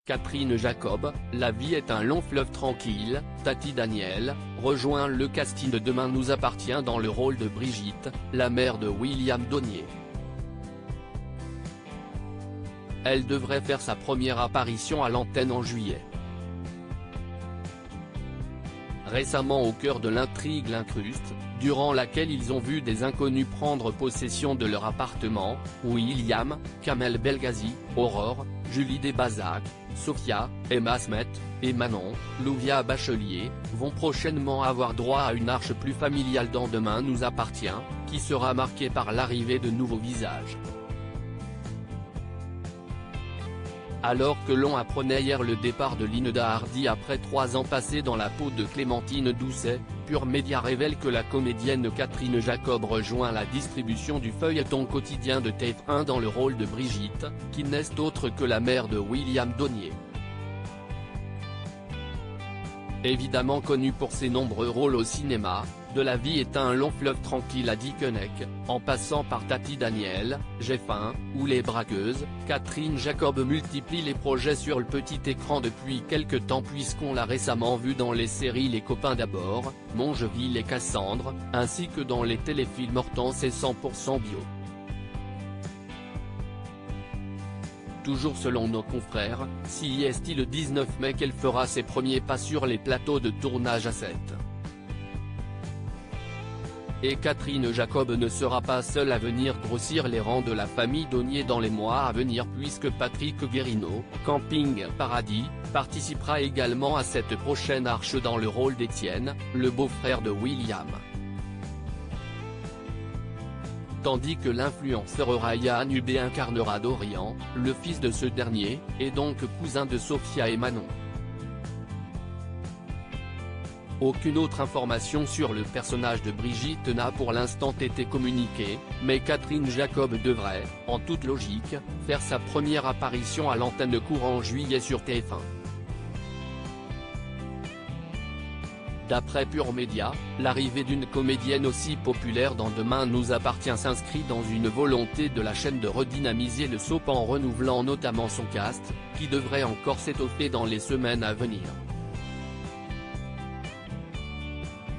Catherine Jacob, La vie est un long fleuve tranquille. Tati Daniel rejoint le casting de Demain nous appartient dans le rôle de Brigitte, la mère de William Donnier. Elle devrait faire sa première apparition à l'antenne en juillet. Récemment au cœur de l'intrigue l'incruste, durant laquelle ils ont vu des inconnus prendre possession de leur appartement, William, Kamel Belghazi, Aurore, Julie Desbazac, Sophia, Emma Smet, et Manon, Louvia Bachelier, vont prochainement avoir droit à une arche plus familiale dans Demain nous appartient, qui sera marquée par l'arrivée de nouveaux visages. Alors que l'on apprenait hier le départ de Linda Hardy après 3 ans passés dans la peau de Clémentine Doucet, Pure Média révèle que la comédienne Catherine Jacob rejoint la distribution du feuilleton quotidien de TF1 dans le rôle de Brigitte, qui n'est autre que la mère de William Donnier. Évidemment connue pour ses nombreux rôles au cinéma, de La vie est un long fleuve tranquille à Dick Henneck, en passant par Tati Daniel, J'ai faim, ou Les Braqueuses, Catherine Jacob multiplie les projets sur le petit écran depuis quelque temps puisqu'on l'a récemment vue dans les séries Les copains d'abord, Mongeville et Cassandre, ainsi que dans les téléfilms Hortense et 100% bio. Toujours selon nos confrères, c'est le 19 mai qu'elle fera ses premiers pas sur les plateaux de tournage à 7. Et Catherine Jacob ne sera pas seule à venir grossir les rangs de la famille Donnier dans les mois à venir puisque Patrick Guérino, Camping Paradis, participera également à cette prochaine arche dans le rôle d'Étienne, le beau-frère de William. Tandis que l'influenceur Ryan Hubé incarnera Dorian, le fils de ce dernier, et donc cousin de Sophia et Manon. Aucune autre information sur le personnage de Brigitte n'a pour l'instant été communiquée, mais Catherine Jacob devrait, en toute logique, faire sa première apparition à l'antenne courant juillet sur TF1. D'après Pure Média, l'arrivée d'une comédienne aussi populaire dans Demain nous appartient s'inscrit dans une volonté de la chaîne de redynamiser le soap en renouvelant notamment son cast, qui devrait encore s'étoffer dans les semaines à venir.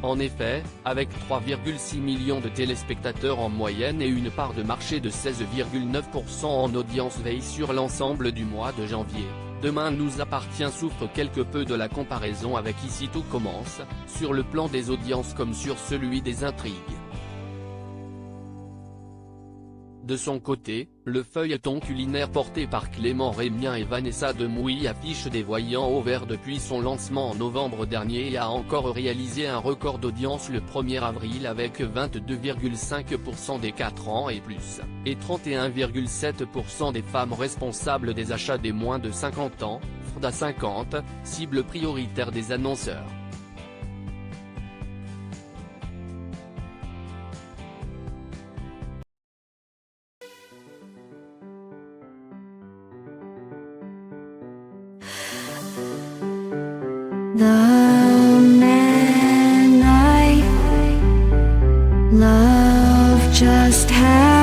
En effet, avec 3,6 millions de téléspectateurs en moyenne et une part de marché de 16,9% en audience veille sur l'ensemble du mois de janvier, Demain nous appartient souffre quelque peu de la comparaison avec Ici tout commence, sur le plan des audiences comme sur celui des intrigues. De son côté, le feuilleton culinaire porté par Clément Rémien et Vanessa Demouy affiche des voyants au vert depuis son lancement en novembre dernier et a encore réalisé un record d'audience le 1er avril avec 22,5% des 4 ans et plus, et 31,7% des femmes responsables des achats des moins de 50 ans, FRDA 50, cible prioritaire des annonceurs. The man I love just had